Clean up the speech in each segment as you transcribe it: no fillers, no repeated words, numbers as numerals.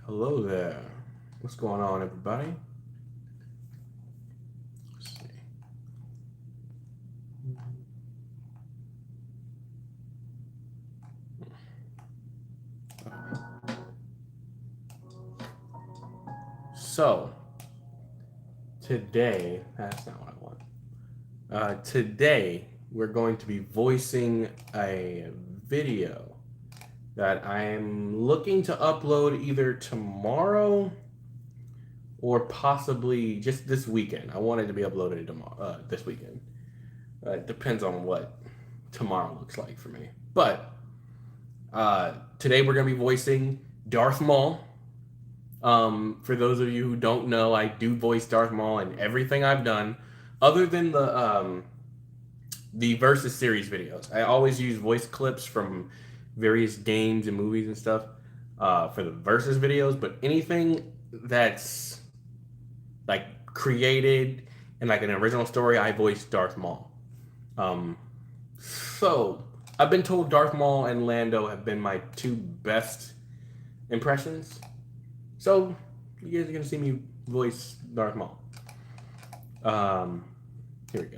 Hello there. What's going on, everybody? Let's see. So, today, that's not what I want. Today, we're going to be voicing a video that I'm looking to upload either tomorrow or possibly just this weekend. I want it to be uploaded tomorrow, this weekend. It depends on what tomorrow looks like for me. But today we're going to be voicing Darth Maul. For those of you who don't know, I do voice Darth Maul in everything I've done, other than the Versus series videos. I always use voice clips from various games and movies and stuff for the Versus videos, but anything that's like created in like an original story, I voice Darth Maul. So I've been told Darth Maul and Lando have been my two best impressions. So you guys are gonna see me voice Darth Maul. Here we go.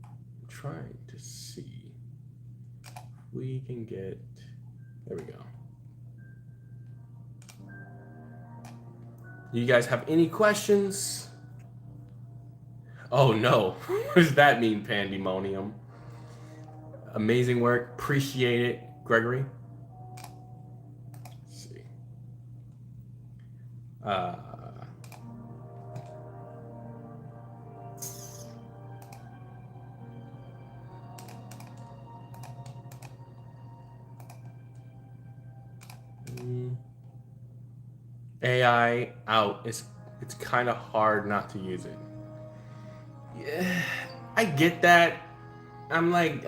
I'm trying to see if we can get. There we go. You guys have any questions? Oh no, what does that mean, pandemonium? Amazing work, appreciate it, Gregory. Let's see. AI out. It's kind of hard not to use it. Yeah, I get that. I'm not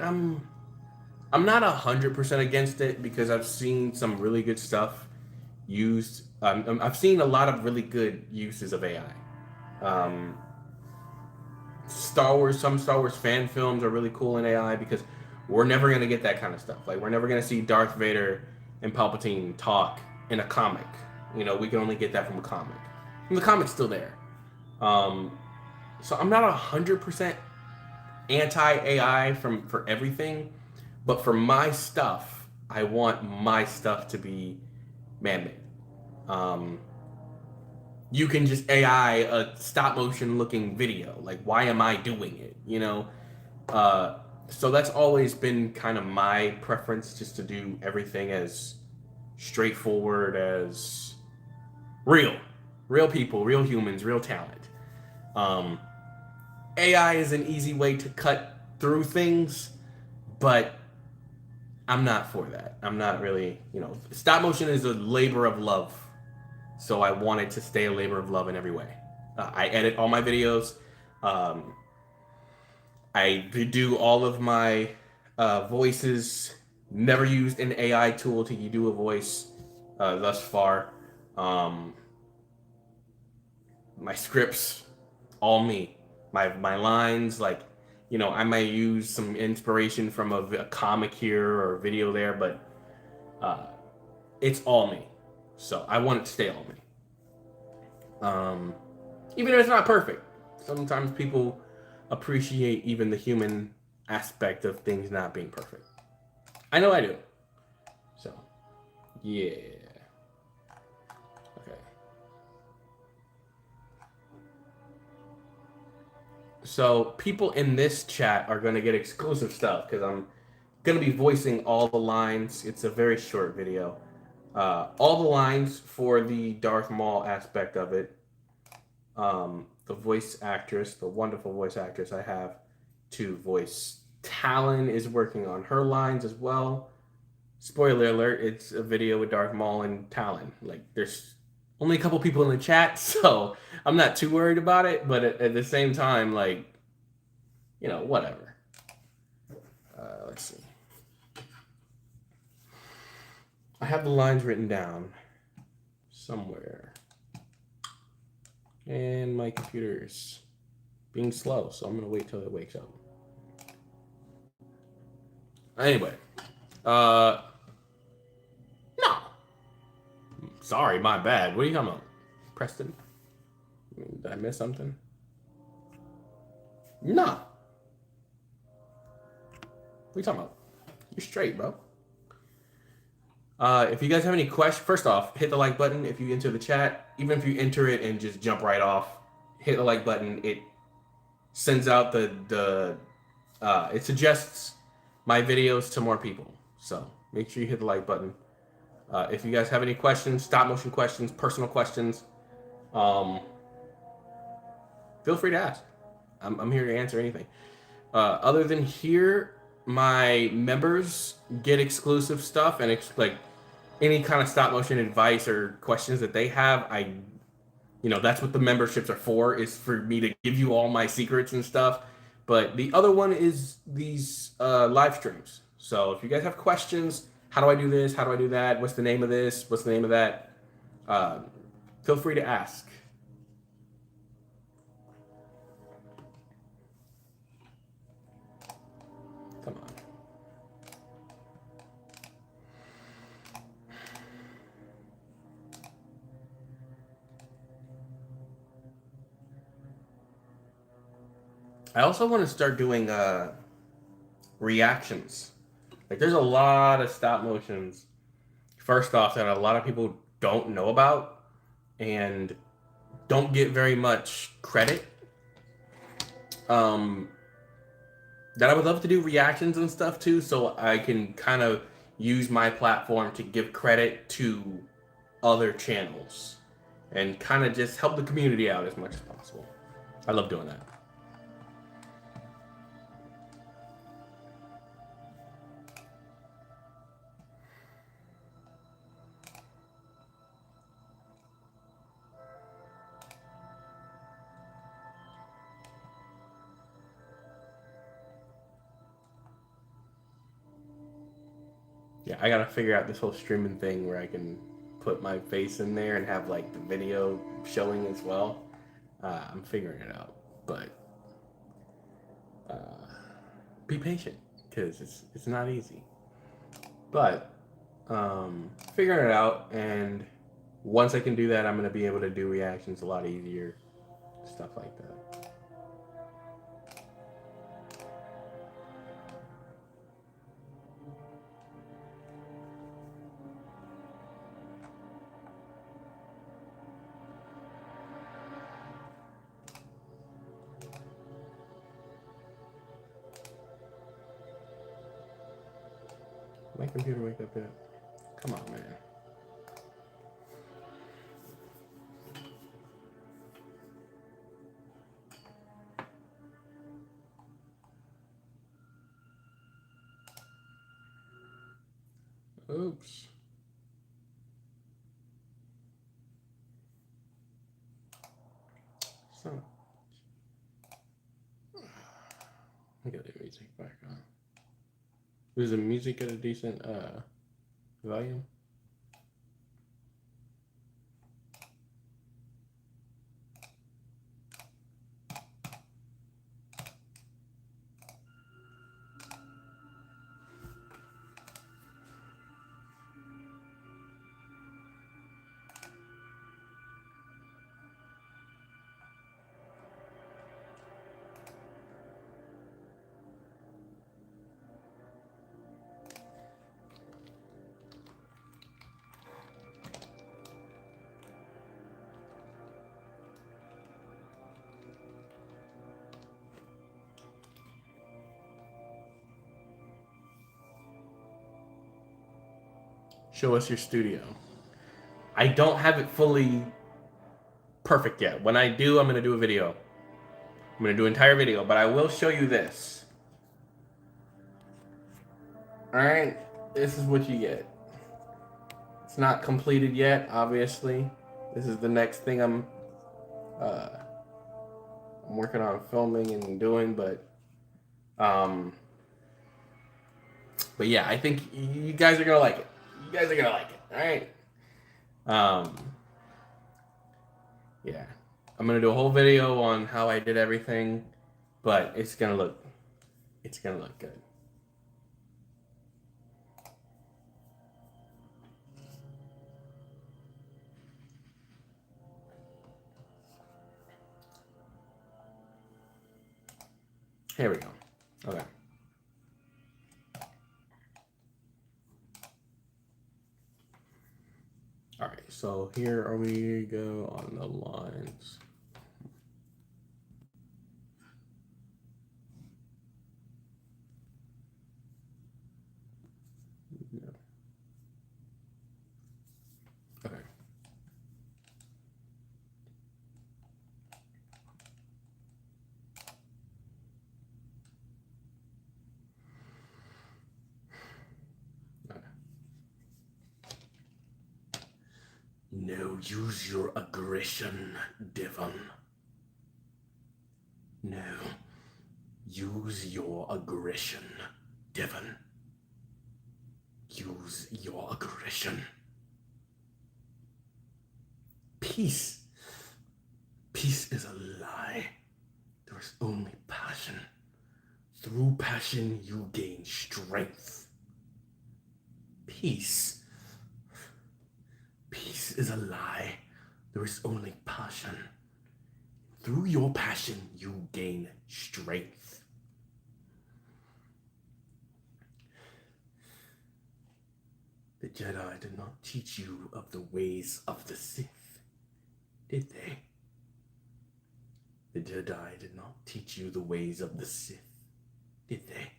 100% against it because I've seen some really good stuff used. I've seen a lot of really good uses of AI. Some Star Wars fan films are really cool in AI because we're never gonna get that kind of stuff. Like we're never gonna see Darth Vader and Palpatine talk in a comic. You know, we can only get that from a comic. And the comic's still there. So I'm not 100% anti AI for everything, but for my stuff, I want my stuff to be man-made. You can just AI a stop motion looking video. Like, why am I doing it? You know. So that's always been kind of my preference, just to do everything as straightforward as real people, real humans, real talent. AI is an easy way to cut through things, but I'm not for that. I'm not really, stop motion is a labor of love. So I want it to stay a labor of love in every way. I edit all my videos. I do all of my voices. Never used an AI tool to do a voice thus far. My scripts, all me. My lines, like, I might use some inspiration from a comic here or a video there, but it's all me. So I want it to stay all me. Even if it's not perfect. Sometimes people appreciate even the human aspect of things not being perfect. I know I do. So, yeah. Okay. So people in this chat are going to get exclusive stuff because I'm going to be voicing all the lines. It's a very short video. All the lines for the Darth Maul aspect of it. The voice actress, the wonderful voice actress I have to voice Talon, is working on her lines as well. Spoiler alert, it's a video with Darth Maul and Talon. Like, there's only a couple people in the chat, so I'm not too worried about it, but at the same time, like, whatever. Let's see. I have the lines written down somewhere. And my computer's being slow, so I'm going to wait till it wakes up. Anyway. Sorry, my bad. What are you talking about? Preston? Did I miss something? No. What are you talking about? You're straight, bro. If you guys have any questions, first off, hit the like button if you enter the chat. Even if you enter it and just jump right off, hit the like button. It sends out it suggests my videos to more people. So make sure you hit the like button. If you guys have any questions, stop motion questions, personal questions, feel free to ask. I'm here to answer anything. Other than here, my members get exclusive stuff and like any kind of stop motion advice or questions that they have. That's what the memberships are for, is for me to give you all my secrets and stuff. But the other one is these live streams. So if you guys have questions, how do I do this? How do I do that? What's the name of this? What's the name of that? Feel free to ask. Come on. I also want to start doing reactions. Like, there's a lot of stop motions, first off, that a lot of people don't know about and don't get very much credit. That I would love to do reactions and stuff too, so I can kind of use my platform to give credit to other channels and kind of just help the community out as much as possible. I love doing that. Yeah, I gotta figure out this whole streaming thing where I can put my face in there and have like the video showing as well. I'm figuring it out, but be patient because it's not easy. But figuring it out, and once I can do that, I'm gonna be able to do reactions a lot easier, stuff like that. My computer wake up yet? Come on, man. Oops. So, I got the music back on. Is the music at a decent volume? Show us your studio. I don't have it fully perfect yet. When I do, I'm going to do a video. I'm going to do an entire video, but I will show you this. Alright, this is what you get. It's not completed yet, obviously. This is the next thing I'm working on filming and doing, but yeah, I think you guys are going to like it. You guys are going to like it, alright? Yeah. I'm going to do a whole video on how I did everything, but it's going to look good. Here we go. Okay. All right, so here are we go on the lines. Yeah. Okay. No, use your aggression, Devon. No, use your aggression, Devon. Use your aggression. Peace. Peace is a lie. There is only passion. Through passion, you gain strength. Peace. Peace is a lie. There is only passion. Through your passion, you gain strength. The Jedi did not teach you of the ways of the Sith, did they? The Jedi did not teach you the ways of the Sith, did they?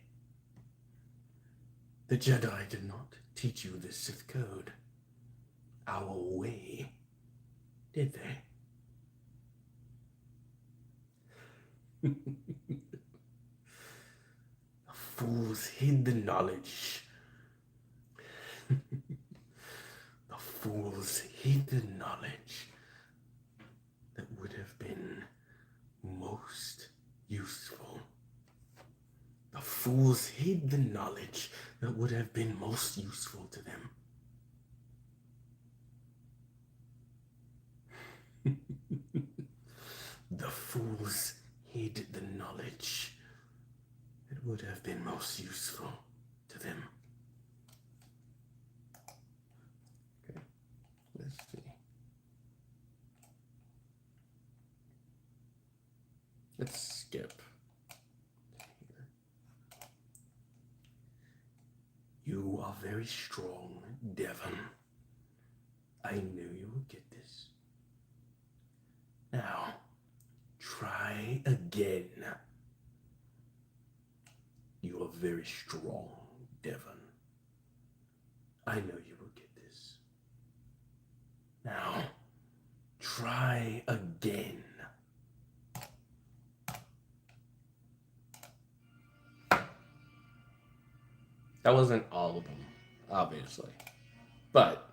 The Jedi did not teach you the Sith code, our way, did they? The fools hid the knowledge. The fools hid the knowledge that would have been most useful. The fools hid the knowledge that would have been most useful to them. The fools hid the knowledge that would have been most useful to them. Okay, let's see. Let's skip here. You are very strong, Devon. I knew you would get this. Now, try again. You are very strong, Devon. I know you will get this. Now, try again. That wasn't all of them, obviously. But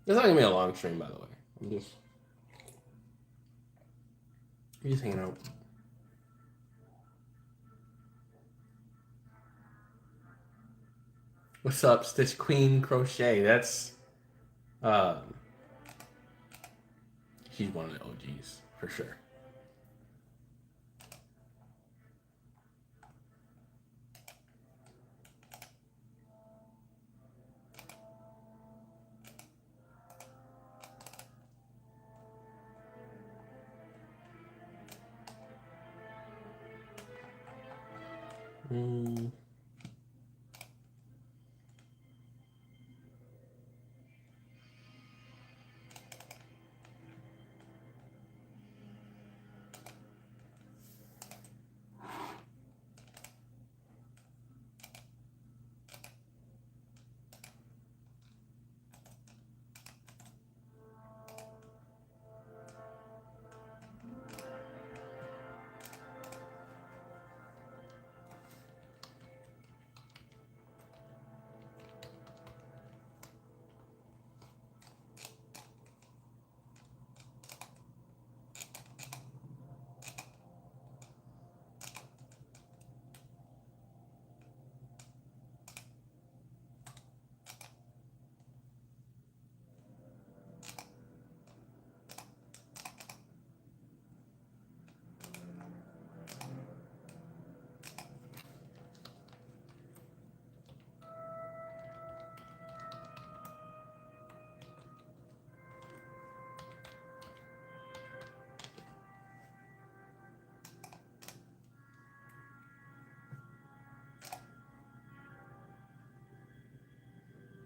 it's not gonna be a long stream, by the way. I'm just hanging out. What's up, Stitch Queen Crochet? That's she's one of the OGs for sure.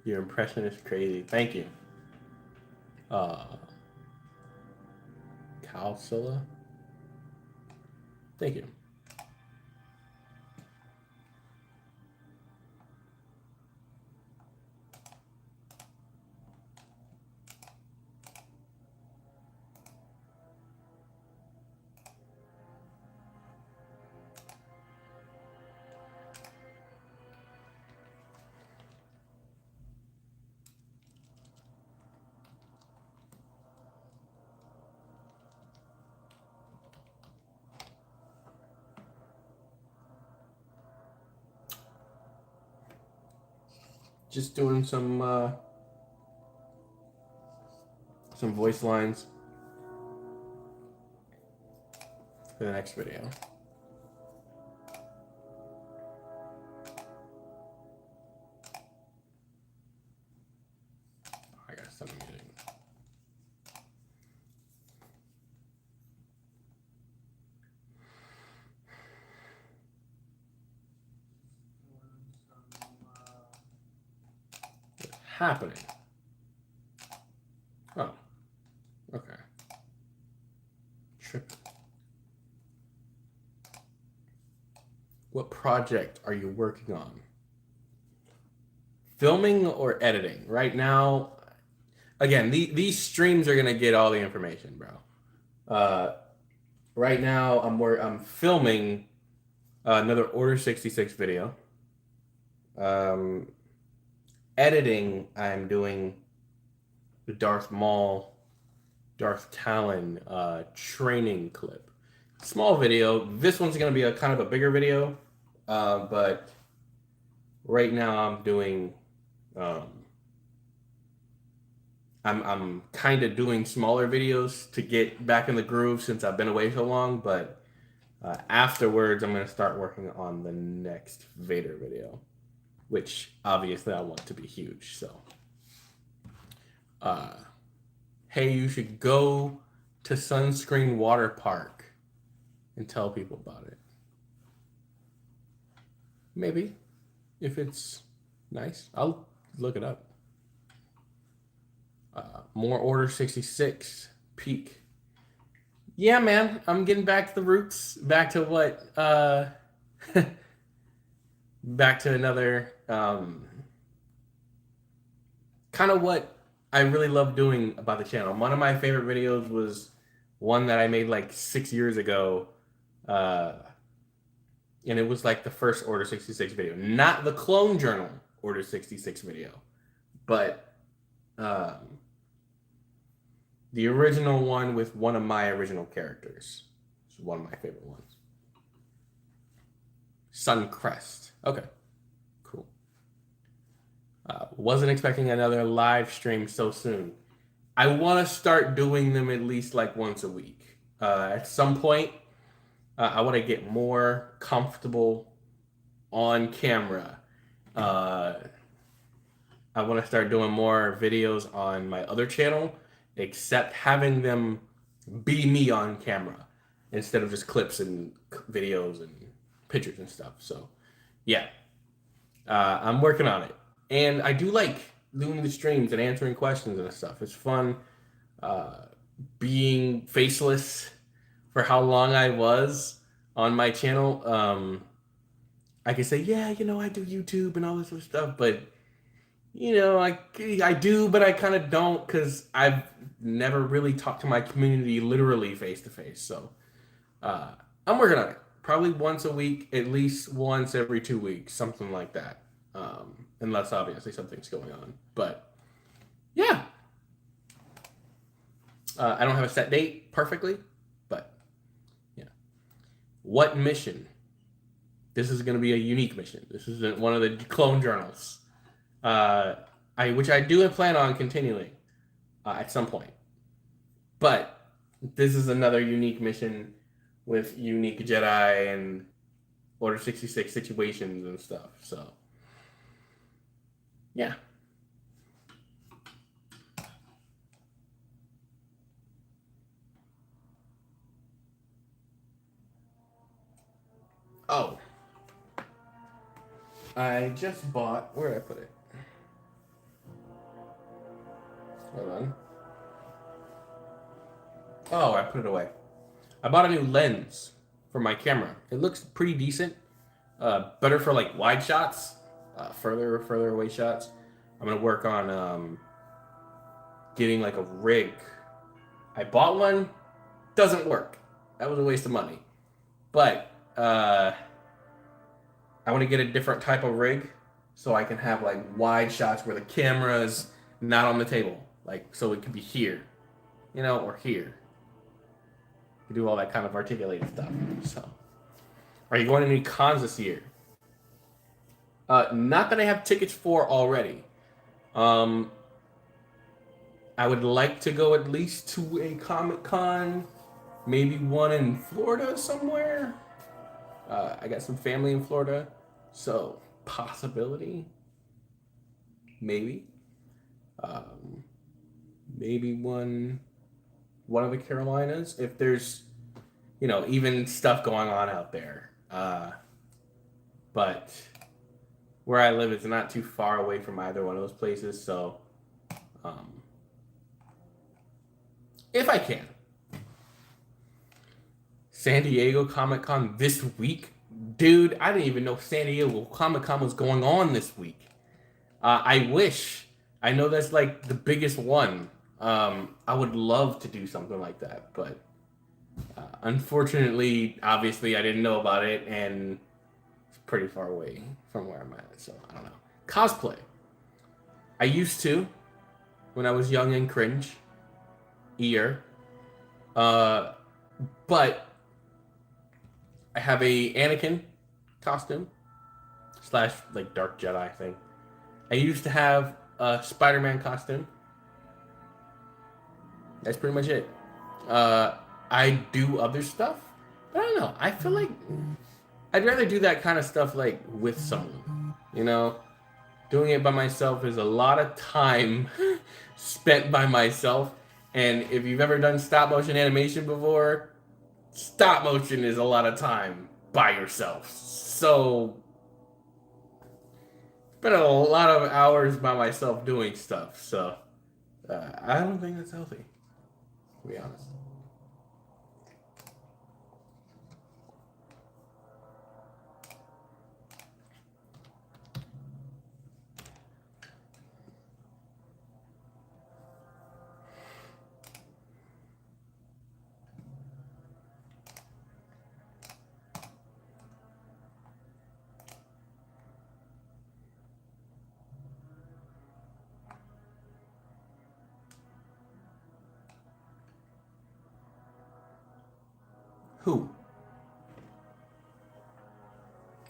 Your impression is crazy. Thank you. Calcilla. Thank you. Just doing some voice lines for the next video. I got some music. What's happening? Oh, okay. Tripping. What project are you working on? Filming or editing? Right now, again, these streams are gonna get all the information, bro. Right now, I'm filming another Order 66 video. Editing, I'm doing the Darth Maul, Darth Talon training clip. Small video. This one's gonna be a kind of a bigger video, but right now I'm doing. I'm kind of doing smaller videos to get back in the groove since I've been away so long. But afterwards, I'm gonna start working on the next Vader video, which obviously I want to be huge. So, hey, you should go to Sunscreen Water Park and tell people about it. Maybe. If it's nice, I'll look it up. More Order 66 peak. Yeah, man, I'm getting back to the roots. Back to what? Back to another kind of what I really love doing about the channel. One of my favorite videos was one that I made like 6 years ago. And it was like the first Order 66 video. Not the Clone Journal Order 66 video. But the original one with one of my original characters. It's one of my favorite ones. Suncrest. Okay. Cool. Wasn't expecting another live stream so soon. I want to start doing them at least like once a week. At some point, I want to get more comfortable on camera. I want to start doing more videos on my other channel, except having them be me on camera instead of just clips and videos and pictures and stuff. So, yeah, I'm working on it. And I do like doing the streams and answering questions and stuff. It's fun being faceless for how long I was on my channel. I can say, yeah, you know, I do YouTube and all this sort of stuff, but you know, I do, but I kind of don't because I've never really talked to my community literally face to face. So I'm working on it. Probably once a week, at least once every 2 weeks, something like that. Unless obviously something's going on. But yeah. I don't have a set date perfectly, but yeah. What mission? This is going to be a unique mission. This isn't one of the clone journals. Which I do plan on continuing at some point. But this is another unique mission with unique Jedi and Order 66 situations and stuff. So, yeah. Oh. I just bought, where did I put it? Hold on. Oh, I put it away. I bought a new lens for my camera. It looks pretty decent. Better for like wide shots, further away shots. I'm gonna work on getting like a rig. I bought one, doesn't work. That was a waste of money. But I want to get a different type of rig so I can have like wide shots where the camera is not on the table, like so it could be here, or here. You do all that kind of articulated stuff. So, are you going to any cons this year? Not that I have tickets for already. I would like to go at least to a Comic-Con, maybe one in Florida somewhere. I got some family in Florida, so possibility, maybe. Maybe one of the Carolinas, if there's, even stuff going on out there. But where I live is not too far away from either one of those places, so if I can. San Diego Comic-Con this week? Dude, I didn't even know San Diego Comic-Con was going on this week. I wish. I know that's like the biggest one. I would love to do something like that, but unfortunately, obviously, I didn't know about it, and it's pretty far away from where I'm at, so I don't know. Cosplay. I used to, when I was young and cringe. But I have a Anakin costume / like Dark Jedi thing. I used to have a Spider-Man costume. That's pretty much it. I do other stuff, but I don't know. I feel like I'd rather do that kind of stuff like with someone. Doing it by myself is a lot of time spent by myself. And if you've ever done stop motion animation before, stop motion is a lot of time by yourself. So, spent a lot of hours by myself doing stuff. So, I don't think that's healthy, to be honest. Who?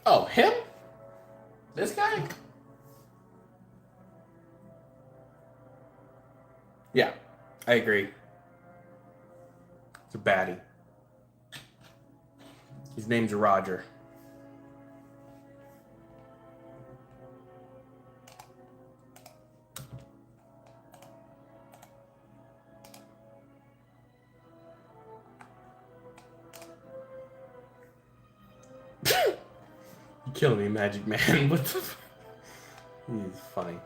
Oh, him? This guy? Yeah, I agree. It's a baddie. His name's Roger. You killing me, Magic Man. What the? He's funny.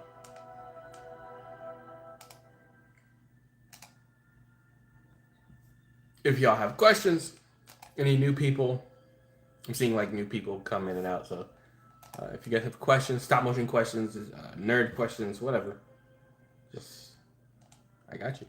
If y'all have questions, any new people, I'm seeing like new people come in and out. So if you guys have questions, stop motion questions, nerd questions, whatever, just I got you.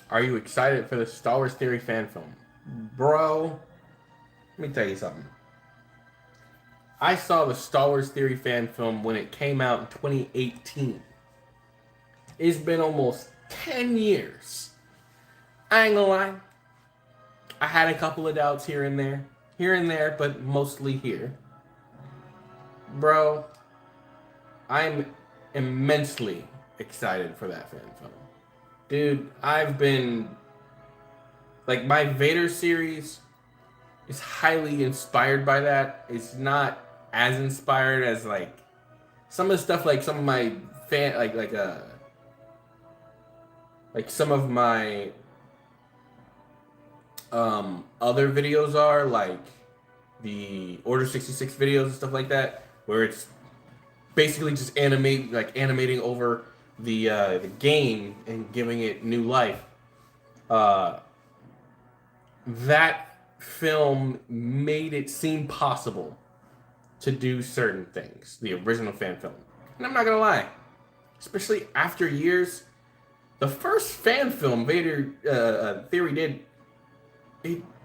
Are you excited for the Star Wars Theory fan film? Bro, let me tell you something. I saw the Star Wars Theory fan film when it came out in 2018. It's been almost 10 years. I ain't gonna lie. I had a couple of doubts here and there, but mostly here. Bro, I'm immensely excited for that fan film. Dude, I've been like my Vader series is highly inspired by that. It's not as inspired as like some of the stuff like some of my like some of my other videos are, like the Order 66 videos and stuff like that, where it's basically just animating over the game and giving it new life. That film made it seem possible to do certain things, the original fan film. And I'm not gonna lie, especially after years, the first fan film Vader Theory did,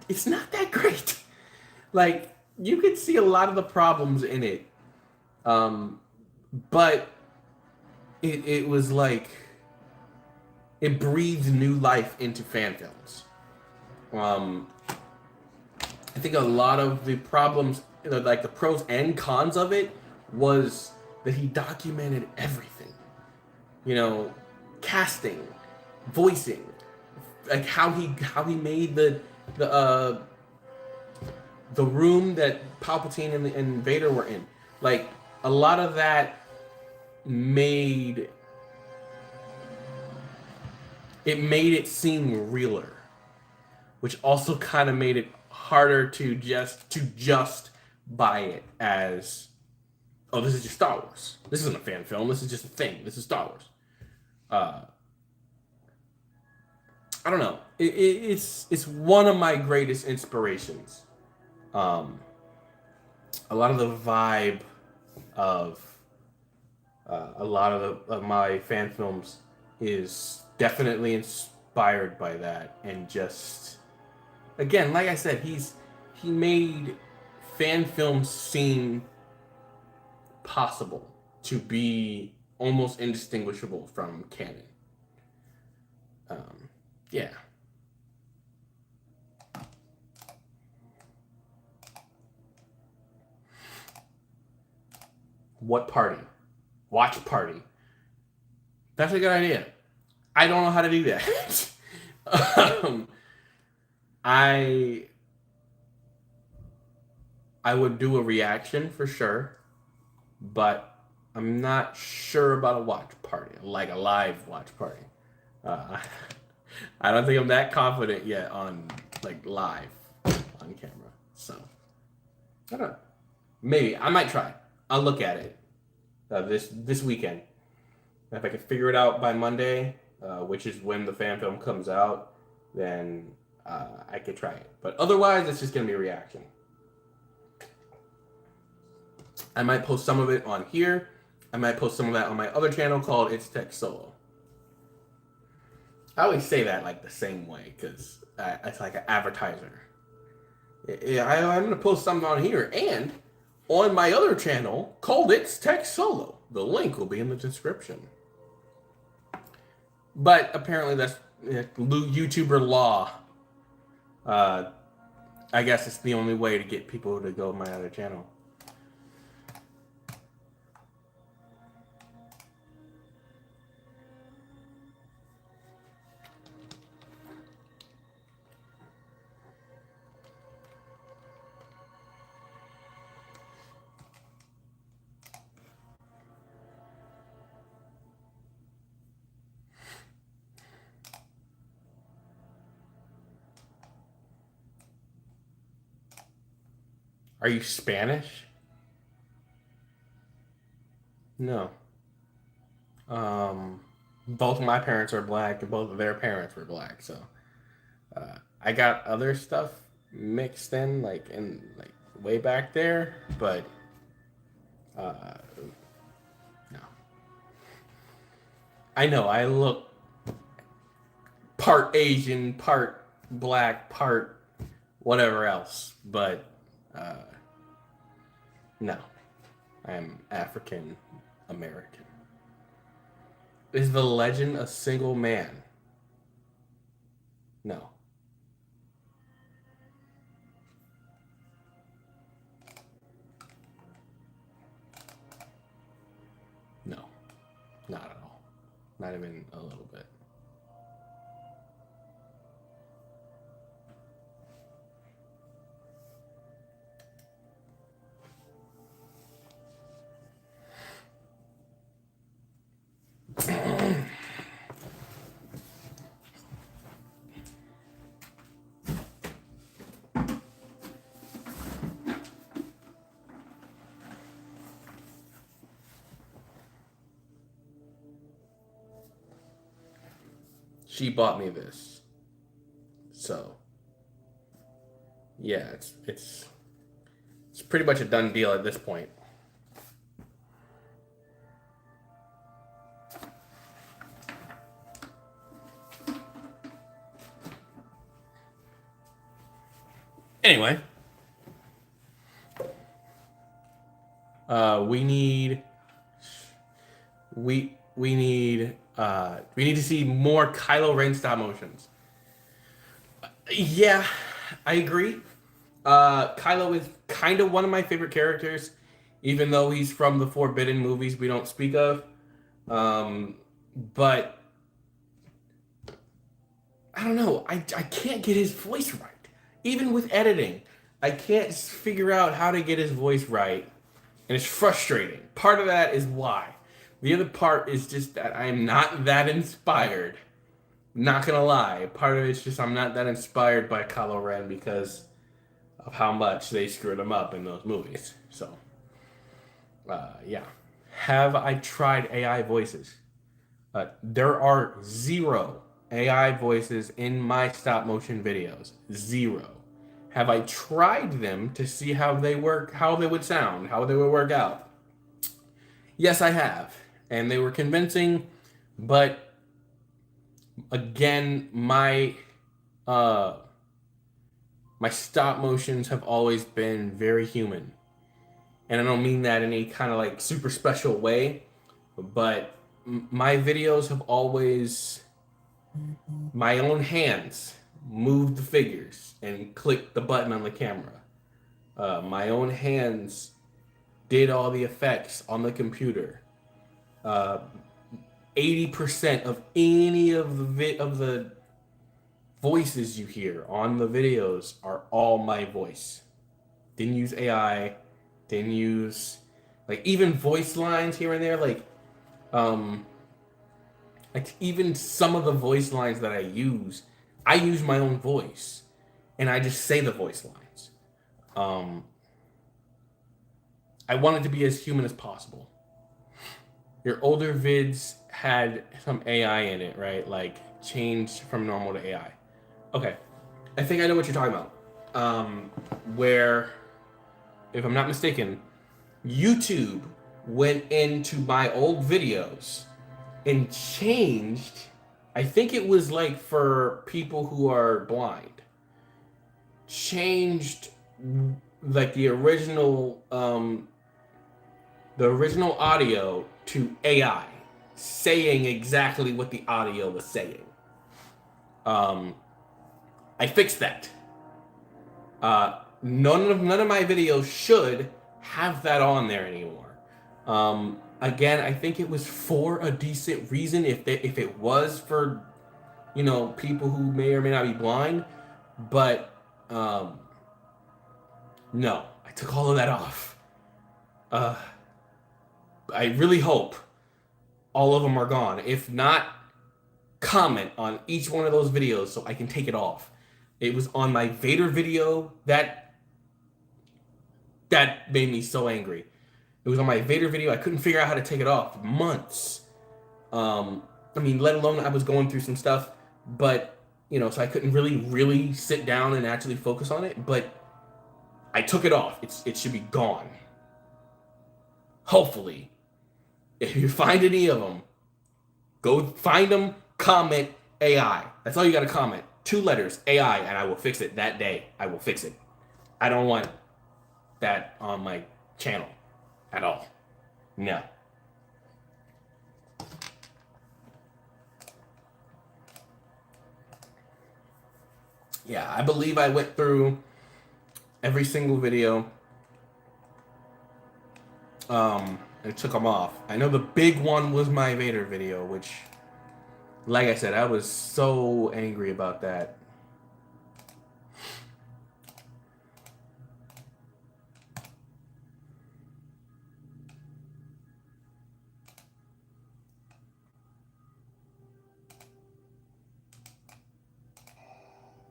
it's not that great. Like, you could see a lot of the problems in it, but it was like it breathed new life into fan films. I think a lot of the problems, like the pros and cons of it, was that he documented everything. Casting, voicing, like how he made the room that Palpatine and Vader were in. Like, a lot of that made it seem realer, which also kind of made it harder to just buy it as, oh, this is just Star Wars. This isn't a fan film. This is just a thing. This is Star Wars. I don't know. It's one of my greatest inspirations. A lot of the vibe of a lot of my fan films is definitely inspired by that, and just, again, like I said, he made fan films seem possible to be almost indistinguishable from canon. Yeah. What party? Watch party. That's a good idea. I don't know how to do that. I would do a reaction for sure, but I'm not sure about a watch party, like a live watch party. I don't think I'm that confident yet on, like, live on camera. So I don't know. Maybe I might try. I'll look at it this weekend. If I can figure it out by Monday, which is when the fan film comes out, then I could try it. But otherwise, it's just gonna be a reaction. I might post some of it on here. I might post some of that on my other channel called It's Tech Solo. I always say that like the same way because it's like an advertiser. Yeah, I'm gonna post something on here and on my other channel called It's Tech Solo. The link will be in the description. But apparently that's YouTuber law. I guess it's the only way to get people to go to my other channel. Are you Spanish? No. Both of my parents are black and both of their parents were black, so I got other stuff mixed in, like way back there, but no. I know I look part Asian, part black, part whatever else, but no, I am African American. Is the legend a single man? No. No, not at all. Not even a little bit. She bought me this. So, yeah, it's pretty much a done deal at this point. Anyway, we need to see more Kylo Ren stop motions. Yeah, I agree. Kylo is kind of one of my favorite characters, even though he's from the Forbidden movies we don't speak of. But I don't know. I can't get his voice right. Even with editing, I can't figure out how to get his voice right. And it's frustrating. Part of that is why. The other part is just that I'm not that inspired. Not gonna lie. Part of it's just I'm not that inspired by Kylo Ren because of how much they screwed him up in those movies. So, yeah. Have I tried AI voices? There are 0 AI voices in my stop motion videos. 0. Have I tried them to see how they work, how they would sound, how they would work out? Yes, I have. And they were convincing, but again, my stop motions have always been very human. And I don't mean that in any kind of like super special way, but my videos have always, my own hands moved the figures and clicked the button on the camera. My own hands did all the effects on the computer. 80% of any of the voices you hear on the videos are all my voice. Didn't use AI. Didn't use like even voice lines here and there. Like even some of the voice lines that I use my own voice, and I just say the voice lines. I wanted to be as human as possible. Your older vids had some AI in it, right? Like changed from normal to AI. Okay, I think I know what you're talking about. Where, if I'm not mistaken, YouTube went into my old videos and changed. I think it was like for people who are blind. Changed like the original audio to AI, saying exactly what the audio was saying. I fixed that. None of my videos should have that on there anymore. Again, I think it was for a decent reason. If it was for, people who may or may not be blind, but no, I took all of that off. I really hope all of them are gone. If not, comment on each one of those videos so I can take it off. It was on my Vader video that made me so angry. It was on my Vader video. I couldn't figure out how to take it off. Months. Let alone I was going through some stuff, but so I couldn't really sit down and actually focus on it. But I took it off. It should be gone. Hopefully, if you find any of them, go find them. Comment AI. That's all you got to comment. 2 letters, AI, and I will fix it that day. I will fix it. I don't want that on my channel at all. No. Yeah, I believe I went through every single video and took them off. I know the big one was my Vader video, which, like I said, I was so angry about that.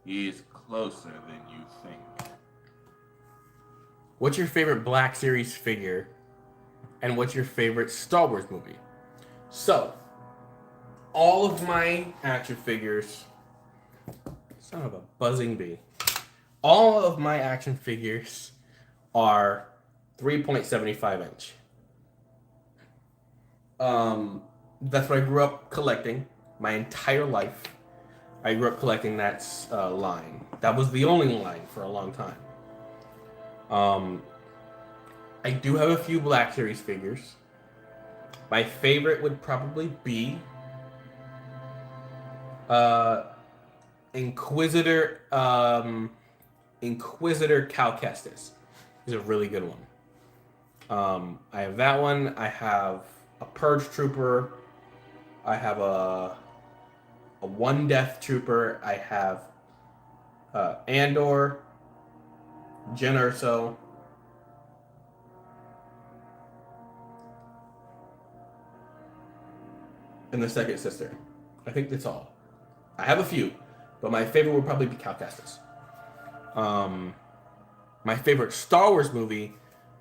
He is closer than you think. What's your favorite Black Series figure? And what's your favorite Star Wars movie? So, all of my action figures. Son of a buzzing bee. All of my action figures are 3.75 inch. That's what I grew up collecting my entire life. I grew up collecting that line. That was the only line for a long time. I do have a few Black Series figures. My favorite would probably be Inquisitor Cal Kestis is a really good one. I have that one. I have a Purge Trooper. I have a One Death Trooper. I have Andor, Jyn Erso, and the Second Sister. I think that's all. I have a few, but my favorite would probably be Cal Kestis. My favorite Star Wars movie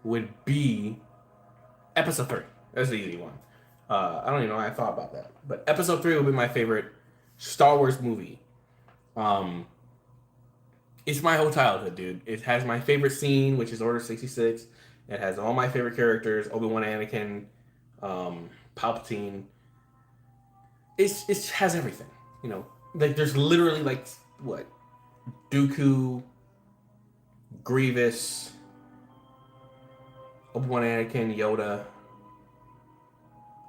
would be Episode 3. That's the easy one. I don't even know why I thought about that. But Episode 3 would be my favorite Star Wars movie. It's my whole childhood, dude. It has my favorite scene, which is Order 66. It has all my favorite characters, Obi-Wan, Anakin, Palpatine. It has everything, you know. Like, there's literally, like, what? Dooku, Grievous, Obi-Wan, Anakin, Yoda.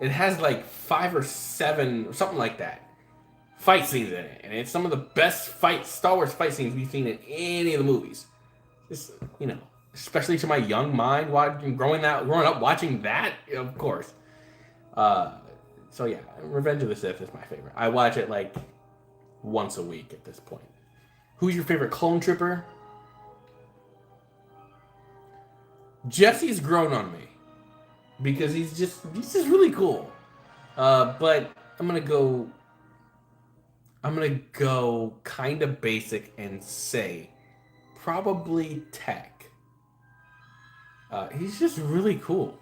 It has, like, 5 or 7, something like that, fight scenes in it. And it's some of the best Star Wars fight scenes we've seen in any of the movies. It's, you know, especially to my young mind, growing up watching that, of course. So yeah, Revenge of the Sith is my favorite. I watch it like once a week at this point. Who's your favorite clone trooper? Jesse's grown on me because he's just really cool. But I'm gonna go kind of basic and say probably Tech. He's just really cool,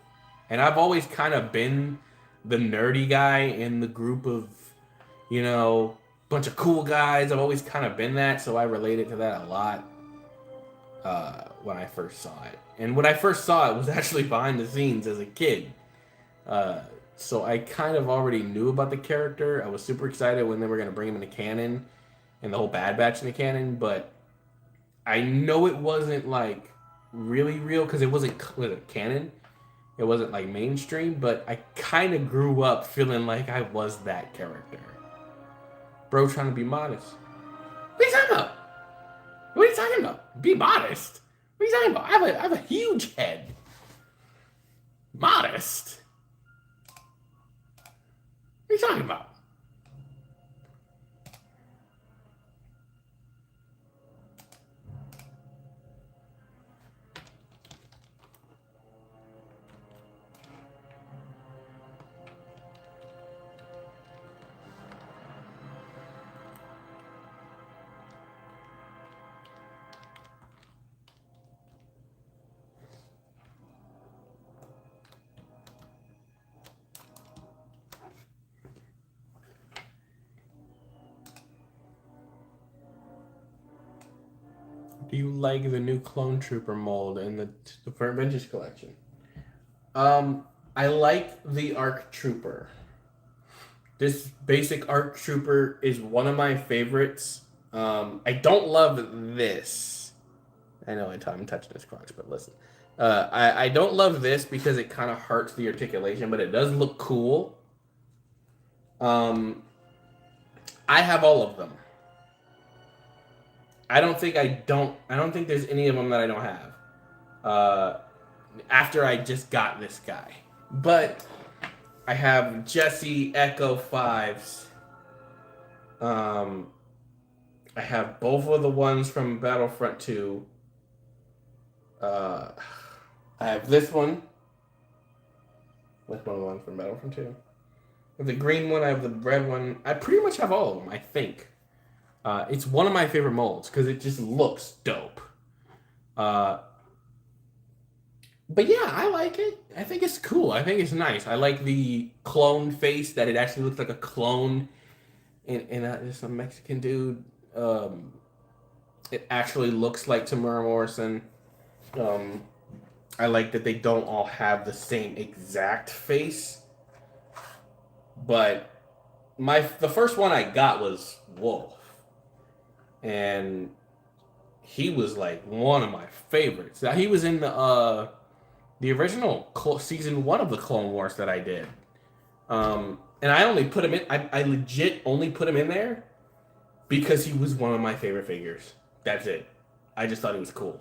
and I've always kind of been the nerdy guy in the group of, you know, bunch of cool guys. I've always kind of been that, so I related to that a lot when I first saw it. And when I first saw it was actually behind the scenes as a kid. So I kind of already knew about the character. I was super excited when they were going to bring him into canon and the whole Bad Batch into canon, but I know it wasn't like really real because it wasn't canon. It wasn't like mainstream, but I kind of grew up feeling like I was that character. Bro trying to be modest. What are you talking about? What are you talking about? Be modest? What are you talking about? I have a huge head. Modest? What are you talking about? Do you like the new Clone Trooper mold in the Vintage Collection? I like the ARC Trooper. This basic ARC Trooper is one of my favorites. I don't love this. I know I'm touching this crotch, but listen. I don't love this because it kind of hurts the articulation, but it does look cool. I have all of them. I don't think there's any of them that I don't have. After I just got this guy. But I have Jesse Echo 5s. I have both of the ones from Battlefront 2. I have this one. That's one of the ones from Battlefront 2. I have the green one, I have the red one. I pretty much have all of them, I think. It's one of my favorite molds because it just looks dope. But yeah, I like it. I think it's cool. I think it's nice. I like the clone face that it actually looks like a clone. And there's some Mexican dude. Um, it actually looks like Tamura Morrison. Um, I like that they don't all have the same exact face. But the first one I got was Wolf, and he was like one of my favorites. Now, he was in the original season 1 of the Clone Wars that I did. And I only put him in. I legit only put him in there because he was one of my favorite figures. That's it. I just thought he was cool.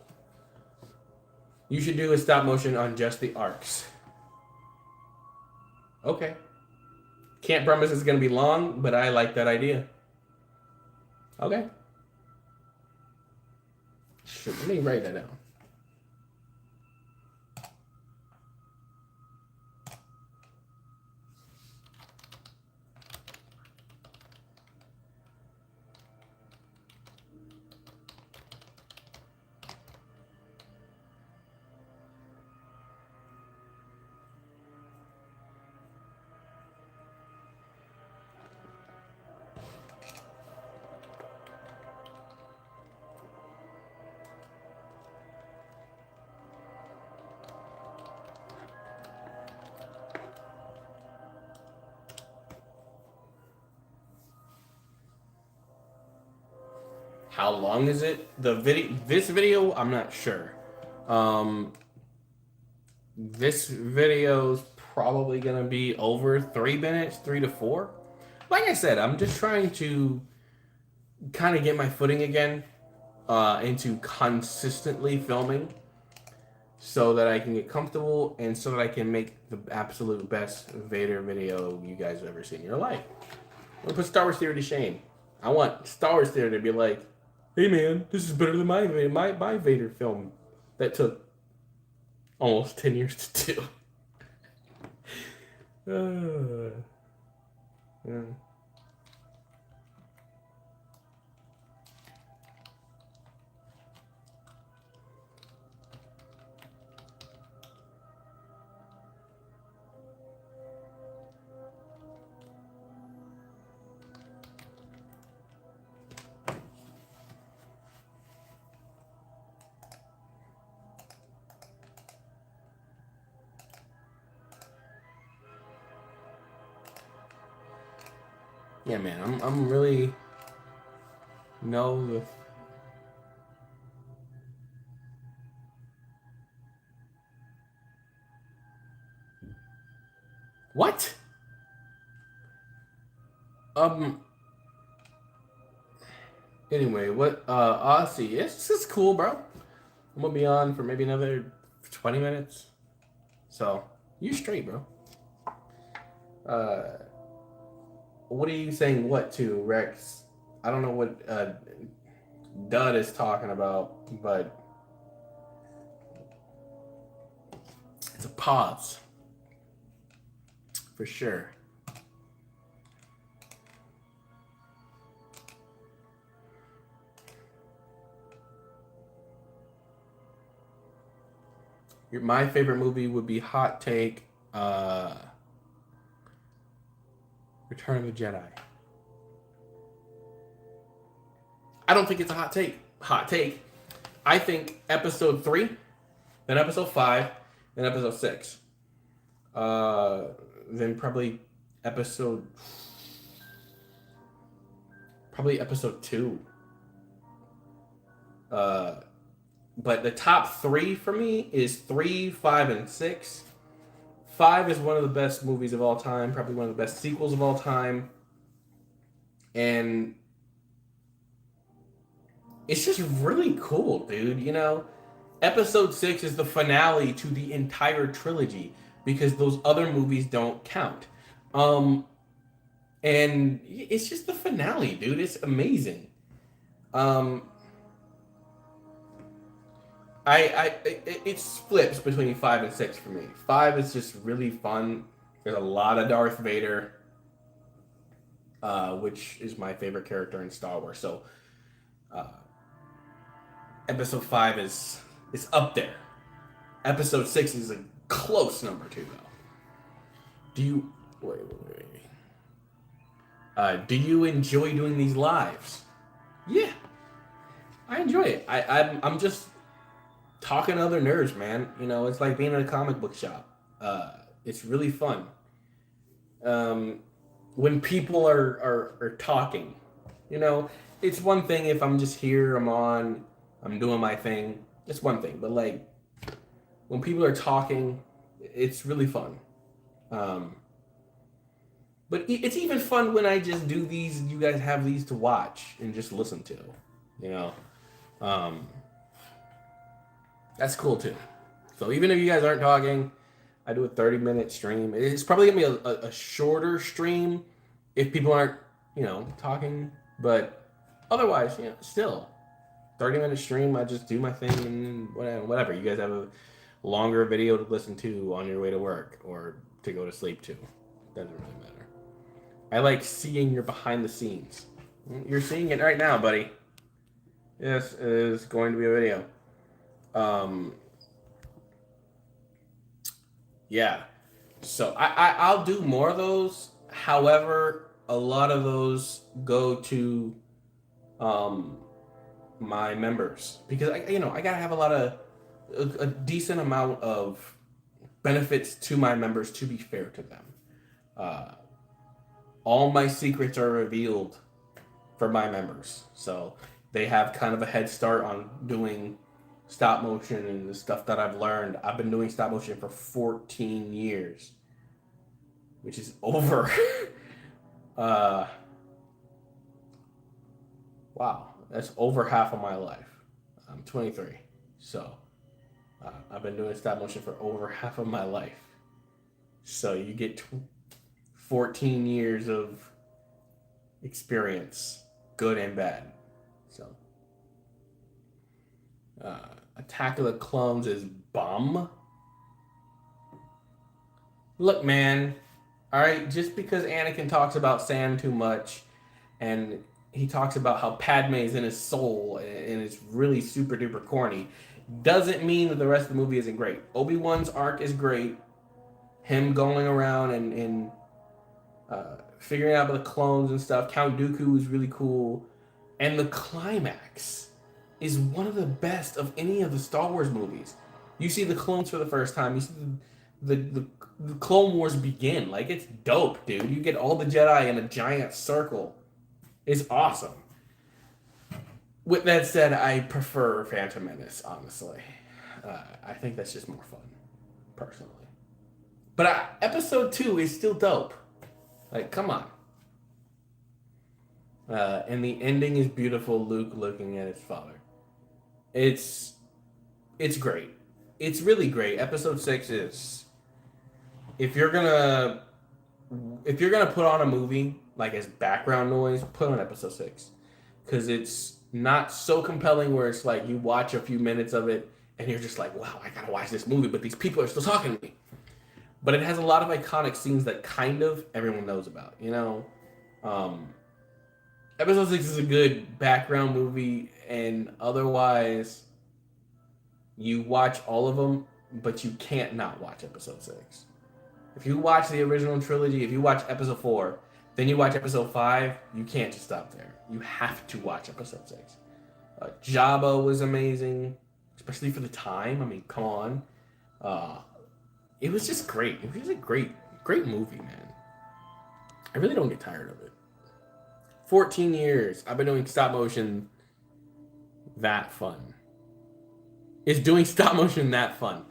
You should do a stop motion on just the arcs. Okay. Can't promise it's gonna be long, but I like that idea. Okay. Sure, let me write that down. How long is it? This video, I'm not sure. Um, this video's probably gonna be over 3 minutes, 3 to 4. Like I said, I'm just trying to kind of get my footing again into consistently filming, so that I can get comfortable and so that I can make the absolute best Vader video you guys have ever seen in your life. I'm gonna put Star Wars Theory to shame. I want Star Wars Theory to be like, hey man, this is better than my Vader film that took almost 10 years to do. Yeah. Yeah, man, I'm really no. What? Um. Anyway, what? Aussie, this is cool, bro. I'm gonna be on for maybe another 20 minutes. So you straight, bro. Uh, what are you saying? What to Rex? I don't know what Dud is talking about, but it's a pause for sure. My favorite movie would be hot take Return of the Jedi. I don't think it's a hot take. Hot take. I think episode 3, then episode 5, then episode 6. Then probably episode 2. But the top 3 for me is 3, 5, and 6. 5 is one of the best movies of all time, probably one of the best sequels of all time. And it's just really cool, dude. You know, episode 6 is the finale to the entire trilogy because those other movies don't count. And it's just the finale, dude. It's amazing. It splits between 5 and 6 for me. 5 is just really fun. There's a lot of Darth Vader, which is my favorite character in Star Wars. So, episode 5 is up there Episode 6 is a close number 2, though. Do you wait? Do you enjoy doing these lives? Yeah, I enjoy it. I'm just talking to other nerds, man. You know, it's like being in a comic book shop. It's really fun. When people are talking, you know, it's one thing if I'm just here, I'm doing my thing. It's one thing, but like when people are talking, it's really fun. But it's even fun when I just do these. You guys have these to watch and just listen to, you know. Um, that's cool too. So even if you guys aren't talking, I do a 30-minute stream. It's probably gonna be a shorter stream if people aren't, you know, talking. But otherwise, you know, still 30-minute stream. I just do my thing and whatever. You guys have a longer video to listen to on your way to work or to go to sleep to. Doesn't really matter. I like seeing your behind the scenes. You're seeing it right now, buddy. This is going to be a video. Yeah. So I'll do more of those. However, a lot of those go to my members because I gotta have a decent amount of benefits to my members to be fair to them. All my secrets are revealed for my members, so they have kind of a head start on doing stop motion and the stuff that I've learned. I've been doing stop motion for 14 years, which is over. Wow, that's over half of my life. I'm 23, so I've been doing stop motion for over half of my life. So you get 14 years of experience, good and bad. So, Attack of the Clones is bomb. Look, man. All right, just because Anakin talks about sand too much, and he talks about how Padme is in his soul, and it's really super duper corny, doesn't mean that the rest of the movie isn't great. Obi-Wan's arc is great. Him going around and figuring out about the clones and stuff. Count Dooku is really cool. And the climax is one of the best of any of the Star Wars movies. You see the clones for the first time. You see the Clone Wars begin. Like, it's dope, dude. You get all the Jedi in a giant circle. It's awesome. With that said, I prefer Phantom Menace, honestly. I think that's just more fun, personally. But Episode 2 is still dope. Like, come on. And the ending is beautiful. Luke looking at his father. It's great. It's really great. Episode 6 is. If you're gonna put on a movie like as background noise, put on Episode 6, because it's not so compelling where it's like you watch a few minutes of it and you're just like, wow, I gotta watch this movie, but these people are still talking to me. But it has a lot of iconic scenes that kind of everyone knows about, you know? Episode 6 is a good background movie, and otherwise, you watch all of them, but you can't not watch Episode 6. If you watch the original trilogy, if you watch Episode 4, then you watch Episode 5, you can't just stop there. You have to watch Episode 6. Jabba was amazing, especially for the time. I mean, come on. It was just great. It was a great movie, man. I really don't get tired of it. 14 years. I've been doing stop motion that fun. Is doing stop motion that fun?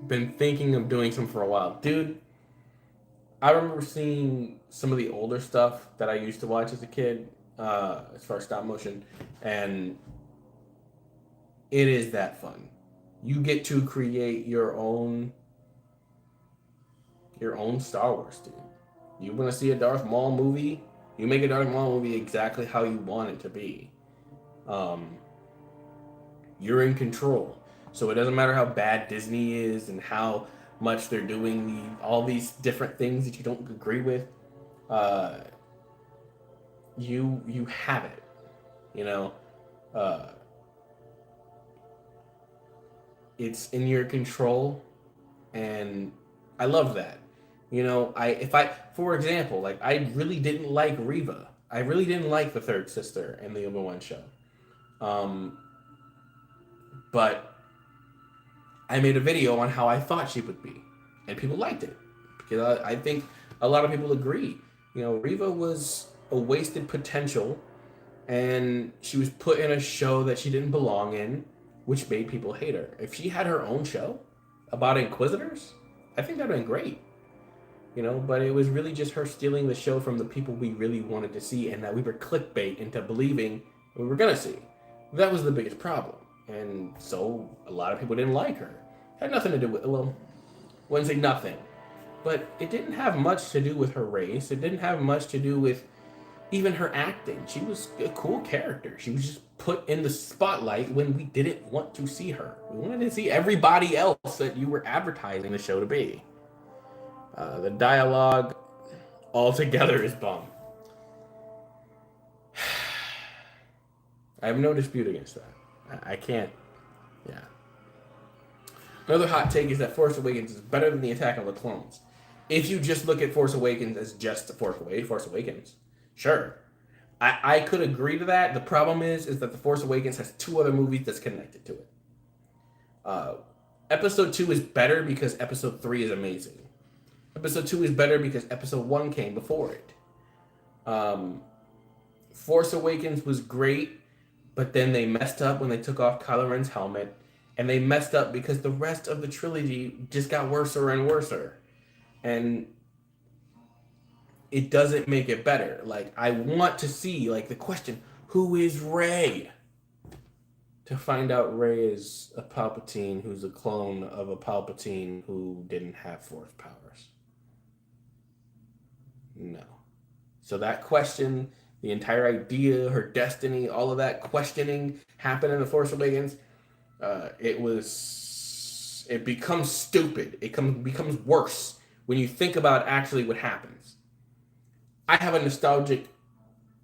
Been thinking of doing some for a while. Dude, I remember seeing some of the older stuff that I used to watch as a kid, as far as stop motion, and it is that fun. You get to create your own Star Wars, dude. You want to see a Darth Maul movie? You make a Darth Maul movie exactly how you want it to be. You're in control. So it doesn't matter how bad Disney is and how much they're doing all these different things that you don't agree with. You have it. You know. It's in your control, and I love that. You know, for example, like I really didn't like Reva. I really didn't like the third sister in the Obi-Wan show. Um, but I made a video on how I thought she would be, and people liked it because I think a lot of people agree. You know, Reva was a wasted potential, and she was put in a show that she didn't belong in, which made people hate her. If she had her own show about Inquisitors, I think that'd been great. You know, but it was really just her stealing the show from the people we really wanted to see, and that we were clickbait into believing we were gonna see. That was the biggest problem, and so a lot of people didn't like her. Had nothing to do with, well, wouldn't say nothing, but it didn't have much to do with her race. It didn't have much to do with even her acting. She was a cool character. She was just put in the spotlight when we didn't want to see her. We wanted to see everybody else that you were advertising the show to be. The dialogue altogether is bum. I have no dispute against that. I can't. Yeah. Another hot take is that Force Awakens is better than the Attack of the Clones. If you just look at Force Awakens as just Force Awakens, sure. I could agree to that. The problem is that the Force Awakens has two other movies that's connected to it. Episode 2 is better because Episode 3 is amazing. Episode 2 is better because Episode 1 came before it. Force Awakens was great, but then they messed up when they took off Kylo Ren's helmet, and they messed up because the rest of the trilogy just got worser and worser. And it doesn't make it better. Like, I want to see, like, the question, who is Rey? To find out Rey is a Palpatine who's a clone of a Palpatine who didn't have Force powers. No. So that question, the entire idea, her destiny, all of that questioning happened in The Force Awakens. It becomes stupid. It becomes worse when you think about actually what happens. I have a nostalgic,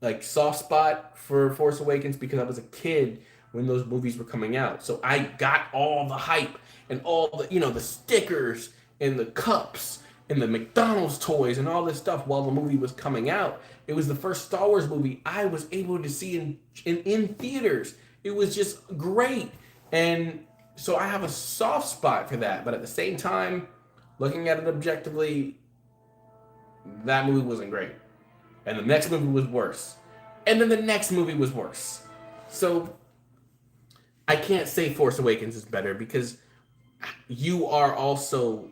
like, soft spot for Force Awakens because I was a kid when those movies were coming out. So I got all the hype and all the, the stickers and the cups and the McDonald's toys and all this stuff while the movie was coming out. It was the first Star Wars movie I was able to see in theaters. It was just great. And so I have a soft spot for that. But at the same time, looking at it objectively, that movie wasn't great. And the next movie was worse. And then the next movie was worse. So I can't say Force Awakens is better because you also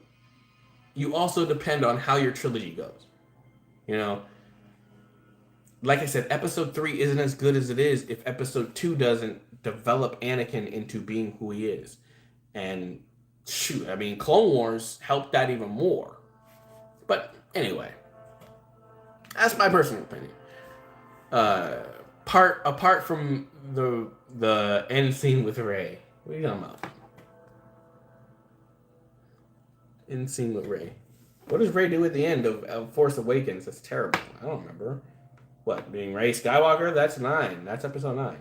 depend on how your trilogy goes. Like I said, Episode 3 isn't as good as it is if Episode 2 doesn't develop Anakin into being who he is. And shoot, I mean, Clone Wars helped that even more. But anyway, that's my personal opinion. Apart from the end scene with Rey, what are you talking about? End scene with Rey. What does Rey do at the end of Force Awakens? That's terrible. I don't remember. What, being Rey Skywalker? That's 9. That's Episode 9.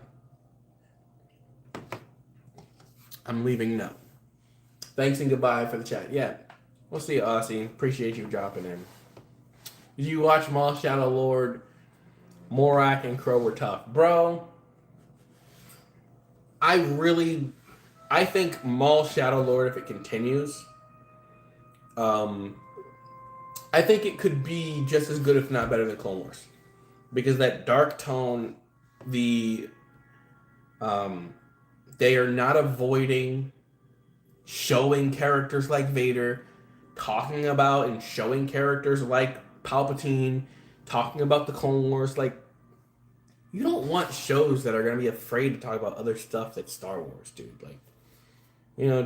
I'm leaving now. Thanks and goodbye for the chat. Yeah, we'll see you, Aussie. Appreciate you dropping in. Did you watch Maul Shadow Lord? Morak and Crow were tough. Bro, I think Maul Shadow Lord, if it continues, I think it could be just as good, if not better, than Clone Wars. Because that dark tone, they are not avoiding showing characters like Vader, talking about and showing characters like Palpatine, talking about the Clone Wars. Like, you don't want shows that are going to be afraid to talk about other stuff that's Star Wars, dude. Like,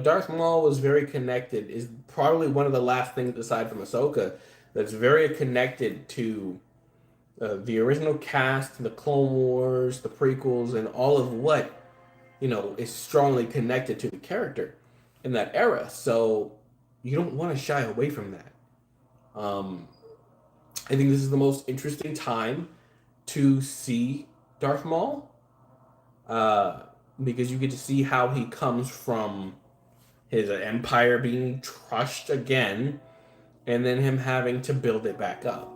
Darth Maul was very connected, is probably one of the last things aside from Ahsoka that's very connected to the original cast, the Clone Wars, the prequels, and all of what, is strongly connected to the character in that era. So you don't want to shy away from that. I think this is the most interesting time to see Darth Maul because you get to see how he comes from his empire being crushed again, and then him having to build it back up.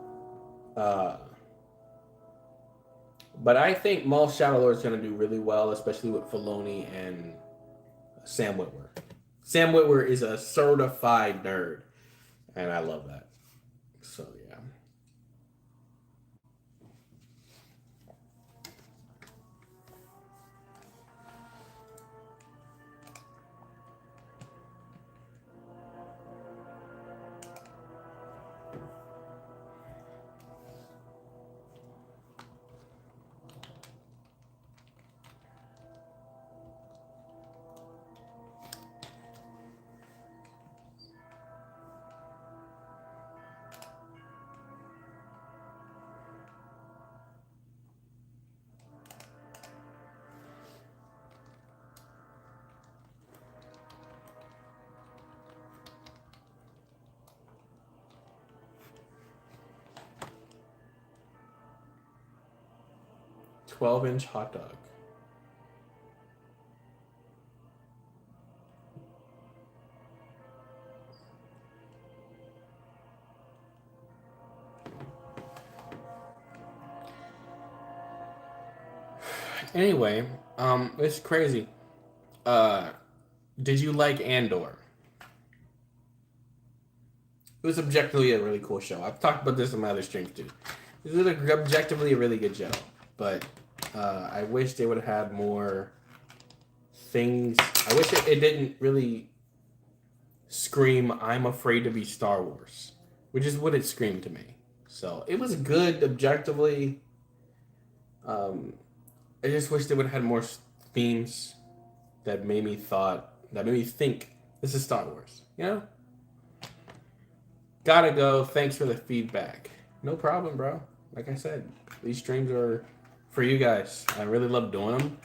But I think Maul Shadowlord is going to do really well, especially with Filoni and Sam Witwer. Sam Witwer is a certified nerd, and I love that. So, yeah. $12-inch hot dog. Anyway, it's crazy. Did you like Andor? It was objectively a really cool show. I've talked about this in my other streams too. It was objectively a really good show, but I wish they would have had more things. I wish it didn't really scream, "I'm afraid to be Star Wars," which is what it screamed to me. So it was good objectively. I just wish they would have had more themes that made me think this is Star Wars. You know? Gotta go. Thanks for the feedback. No problem, bro. Like I said, these streams are for you guys. I really love doing them.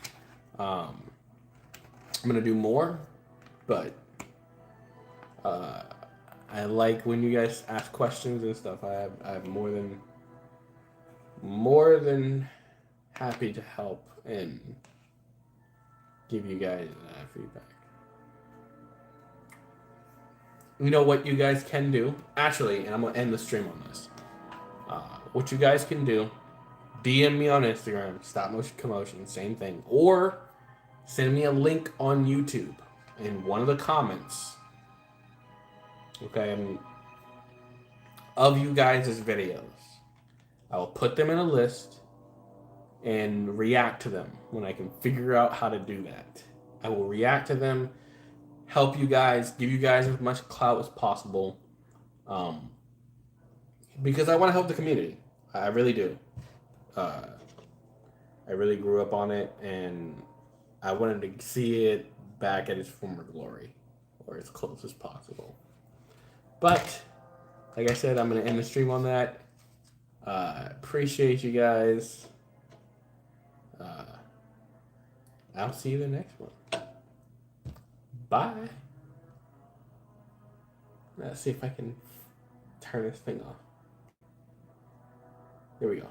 I'm gonna do more, but I like when you guys ask questions and stuff. I'm more than happy to help and give you guys feedback. You know what you guys can do? Actually, and I'm going to end the stream on this. What you guys can do, DM me on Instagram, Stop Motion Commotion, same thing. Or send me a link on YouTube in one of the comments. Okay, of you guys' videos. I will put them in a list and react to them when I can figure out how to do that. I will react to them, help you guys, give you guys as much clout as possible, because I want to help the community. I really do. I really grew up on it, and I wanted to see it back at its former glory, or as close as possible. But, like I said, I'm going to end the stream on that. Appreciate you guys. I'll see you in the next one. Bye. Let's see if I can turn this thing off. There we go.